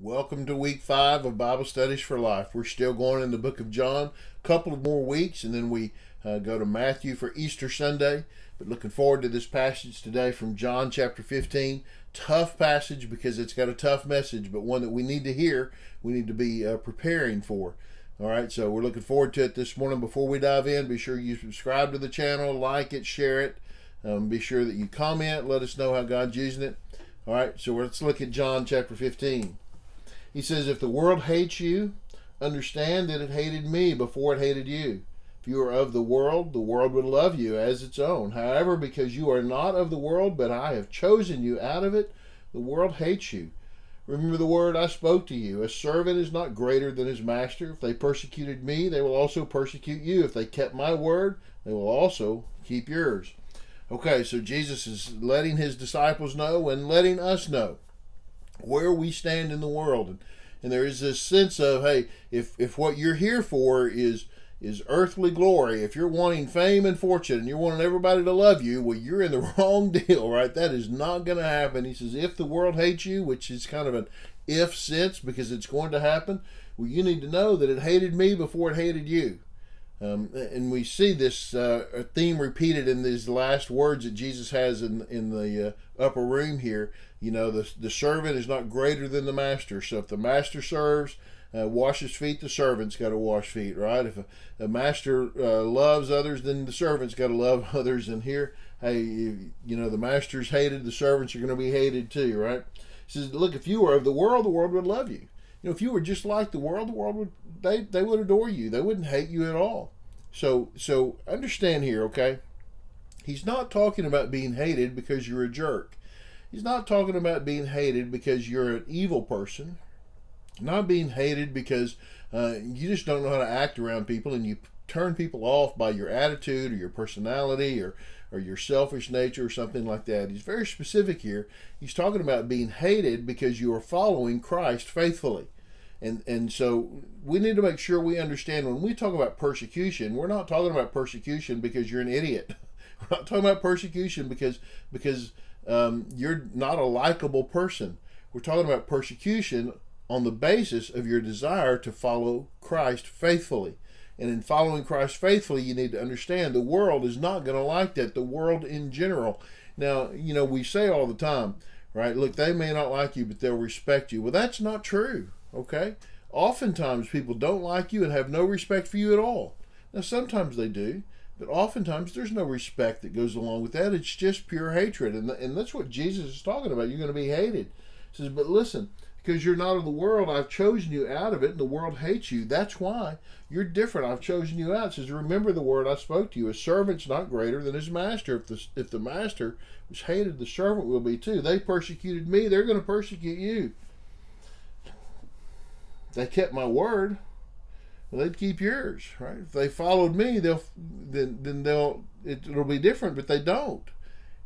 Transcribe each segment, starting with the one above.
Welcome to week 5 of Bible Studies for Life. We're still going in the book of John, a couple of more weeks, and then we go to Matthew for Easter Sunday. But looking forward to this passage today from John chapter 15. Tough passage because it's got a tough message, but one that we need to hear, we need to be preparing for. All right, so we're looking forward to it this morning. Before we dive in, be sure you subscribe to the channel, like it, share it. Be sure that you comment, let us know how God's using it. All right, so let's look at John chapter 15. He says, if the world hates you, understand that it hated me before it hated you. If you are of the world would love you as its own. However, because you are not of the world, but I have chosen you out of it, the world hates you. Remember the word I spoke to you. A servant is not greater than his master. If they persecuted me, they will also persecute you. If they kept my word, they will also keep yours. Okay, so Jesus is letting his disciples know and letting us know where we stand in the world. And there is this sense of, hey, if what you're here for is earthly glory, if you're wanting fame and fortune and you're wanting everybody to love you, well, you're in the wrong deal, right? That is not going to happen. He says, if the world hates you, which is kind of an if sense because it's going to happen, well, you need to know that it hated me before it hated you. And we see this theme repeated in these last words that Jesus has in the upper room here. You know, the servant is not greater than the master. So if the master serves, washes feet, the servant's got to wash feet, right? If a master loves others, then the servant's got to love others. And here, hey, you know, the master's hated, the servants are going to be hated too, right? He says, look, if you were of the world would love you. You know, if you were just like the world would they would adore you. They wouldn't hate you at all. So understand here, okay? He's not talking about being hated because you're a jerk. He's not talking about being hated because you're an evil person. Not being hated because you just don't know how to act around people and you turn people off by your attitude or your personality or your selfish nature or something like that. He's very specific here. He's talking about being hated because you are following Christ faithfully. And so we need to make sure we understand when we talk about persecution, we're not talking about persecution because you're an idiot. We're not talking about persecution because you're not a likable person. We're talking about persecution on the basis of your desire to follow Christ faithfully. And in following Christ faithfully, you need to understand the world is not going to like that, the world in general. Now, you know, we say all the time, right, look, they may not like you, but they'll respect you. Well, that's not true. Okay? Oftentimes people don't like you and have no respect for you at all. Now sometimes they do, but oftentimes there's no respect that goes along with that. It's just pure hatred. And that's what Jesus is talking about. You're going to be hated. He says, but listen, because you're not of the world, I've chosen you out of it, and the world hates you. That's why you're different. I've chosen you out. It says, remember the word I spoke to you. A servant's not greater than his master. If the master was hated, the servant will be too. They persecuted me. They're going to persecute you. They kept my word, well, they'd keep yours, right? If they followed me, it'll be different, but they don't.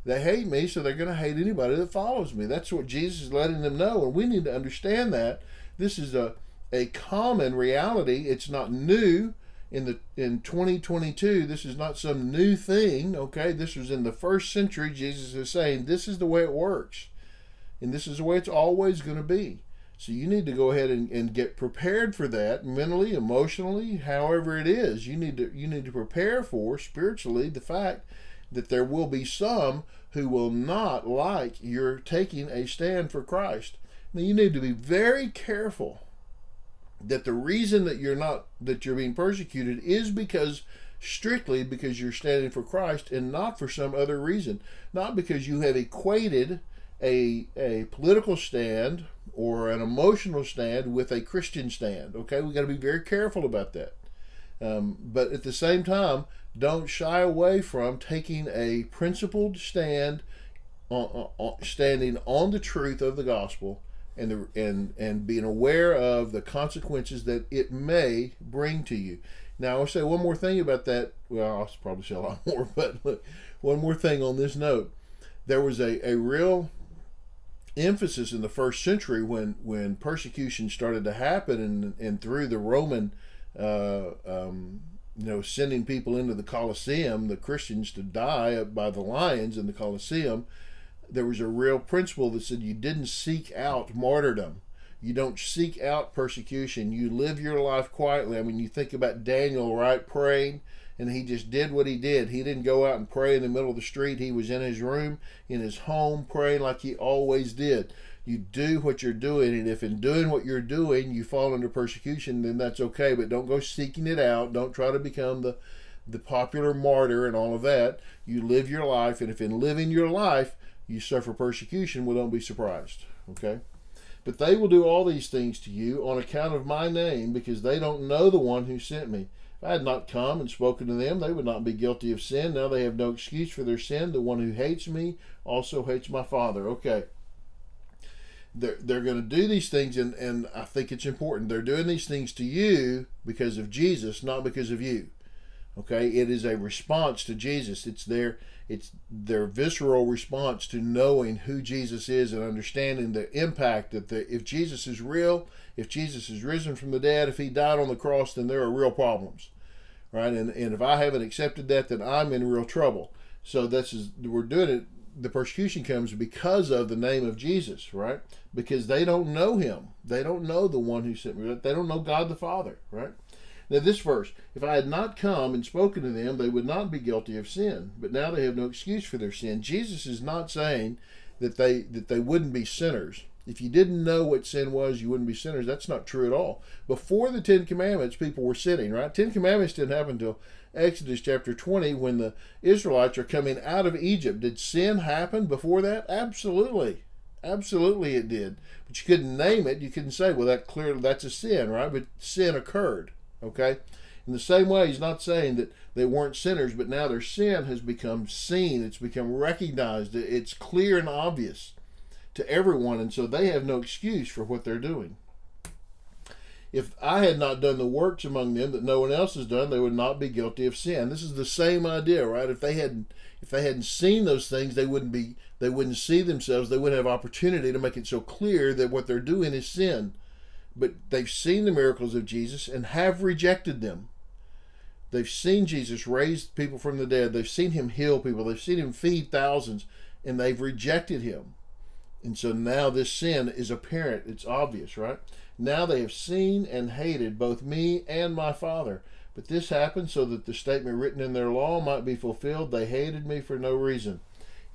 They hate me, so they're going to hate anybody that follows me. That's what Jesus is letting them know, and we need to understand that. This is a common reality. It's not new in 2022. This is not some new thing, okay? This was in the first century. Jesus is saying this is the way it works, and this is the way it's always going to be. So you need to go ahead and get prepared for that mentally, emotionally, however it is. You need to prepare for spiritually the fact that there will be some who will not like you're taking a stand for Christ. Now you need to be very careful that the reason that you're being persecuted is strictly because you're standing for Christ and not for some other reason. Not because you have equated a political stand or an emotional stand with a Christian stand. Okay, we got to be very careful about that. But at the same time, don't shy away from taking a principled stand, standing on the truth of the gospel, and being aware of the consequences that it may bring to you. Now, I'll say one more thing about that. Well, I'll probably say a lot more, but look, one more thing on this note. There was a real emphasis in the first century when persecution started to happen and through the Roman sending people into the Colosseum, the Christians, to die by the lions in the Colosseum, there was a real principle that said you didn't seek out martyrdom. You don't seek out persecution. You live your life quietly. I mean, you think about Daniel, right, praying, and he just did what he did. He didn't go out and pray in the middle of the street. He was in his room, in his home, praying like he always did. You do what you're doing, and if in doing what you're doing you fall under persecution, then that's okay, but don't go seeking it out. Don't try to become the popular martyr and all of that. You live your life, and if in living your life you suffer persecution, well, don't be surprised, okay? But they will do all these things to you on account of my name, because they don't know the one who sent me. If I had not come and spoken to them, they would not be guilty of sin. Now they have no excuse for their sin. The one who hates me also hates my Father. Okay. They're going to do these things, and I think it's important. They're doing these things to you because of Jesus, not because of you. Okay, it is a response to Jesus. It's their visceral response to knowing who Jesus is and understanding the impact that if Jesus is real, if Jesus is risen from the dead, if he died on the cross, then there are real problems, right? And if I haven't accepted that, then I'm in real trouble. So we're doing it. The persecution comes because of the name of Jesus, right? Because they don't know him. They don't know the one who sent me. They don't know God the Father, right? Now this verse, if I had not come and spoken to them, they would not be guilty of sin. But now they have no excuse for their sin. Jesus is not saying that they wouldn't be sinners. If you didn't know what sin was, you wouldn't be sinners. That's not true at all. Before the Ten Commandments, people were sinning, right? Ten Commandments didn't happen until Exodus chapter 20 when the Israelites are coming out of Egypt. Did sin happen before that? Absolutely. Absolutely it did. But you couldn't name it. You couldn't say, well, that's a sin, right? But sin occurred. Okay? In the same way, he's not saying that they weren't sinners, but now their sin has become seen. It's become recognized. It's clear and obvious to everyone, and so they have no excuse for what they're doing. If I had not done the works among them that no one else has done, they would not be guilty of sin. This is the same idea, right? If they hadn't seen those things, they wouldn't see themselves. They wouldn't have opportunity to make it so clear that what they're doing is sin. But they've seen the miracles of Jesus and have rejected them. They've seen Jesus raise people from the dead. They've seen him heal people. They've seen him feed thousands, and they've rejected him. And so now this sin is apparent. It's obvious, right? Now they have seen and hated both me and my Father. But this happened so that the statement written in their law might be fulfilled. They hated me for no reason.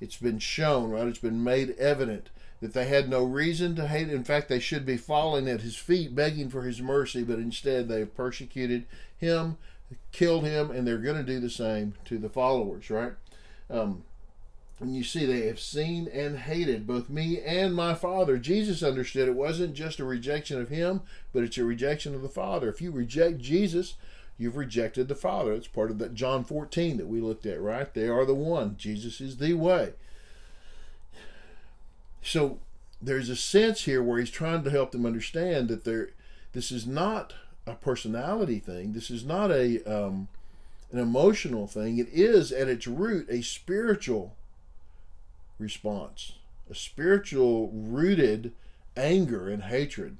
It's been shown, right? It's been made evident that they had no reason to hate. In fact, they should be falling at his feet, begging for his mercy, but instead they have persecuted him, killed him, and they're going to do the same to the followers, right? And you see, they have seen and hated both me and my Father. Jesus understood it wasn't just a rejection of him, but it's a rejection of the Father. If you reject Jesus, you've rejected the Father. It's part of that John 14 that we looked at, right? They are the one. Jesus is the way. So there's a sense here where he's trying to help them understand that this is not a personality thing. This is not an emotional thing. It is at its root a spiritual response, a spiritual rooted anger and hatred.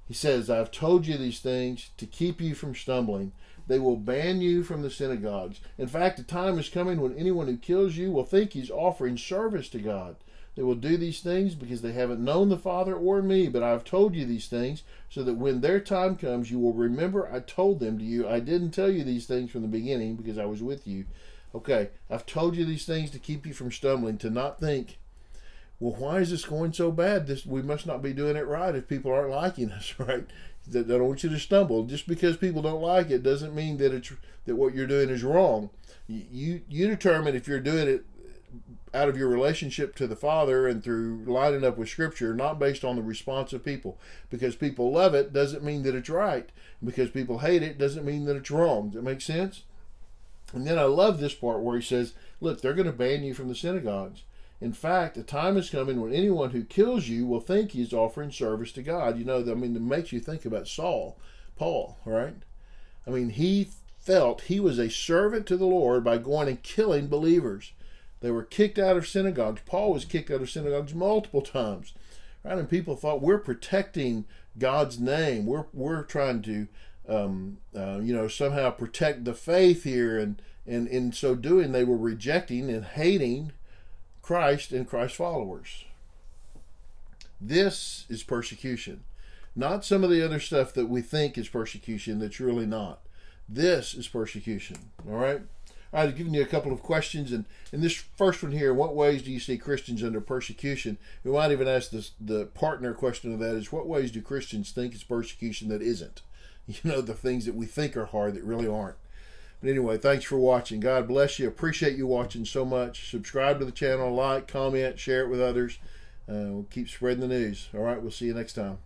He says, I've told you these things to keep you from stumbling. They will ban you from the synagogues. In fact, a time is coming when anyone who kills you will think he's offering service to God. They will do these things because they haven't known the Father or me, but I've told you these things so that when their time comes, you will remember I told them to you. I didn't tell you these things from the beginning because I was with you. Okay, I've told you these things to keep you from stumbling, to not think, well, why is this going so bad? We must not be doing it right if people aren't liking us, right? I don't want you to stumble. Just because people don't like it doesn't mean that what you're doing is wrong. You determine if you're doing it out of your relationship to the Father and through lining up with Scripture, not based on the response of people. Because people love it doesn't mean that it's right. Because people hate it doesn't mean that it's wrong. Does that make sense? And then I love this part where he says, look, they're going to ban you from the synagogues. In fact, a time is coming when anyone who kills you will think he's offering service to God. You know, I mean, it makes you think about Paul, right? I mean, he felt he was a servant to the Lord by going and killing believers. They were kicked out of synagogues. Paul was kicked out of synagogues multiple times, right? And people thought, we're protecting God's name. We're trying to, somehow protect the faith here. And in so doing, they were rejecting and hating Christ and Christ's followers. This is persecution. Not some of the other stuff that we think is persecution that's really not. This is persecution. All right? All right, I've given you a couple of questions, and in this first one here, what ways do you see Christians under persecution? We might even ask the partner question of that is, what ways do Christians think is persecution that isn't? You know, the things that we think are hard that really aren't. But anyway, thanks for watching. God bless you. Appreciate you watching so much. Subscribe to the channel, like, comment, share it with others. We'll keep spreading the news. All right, we'll see you next time.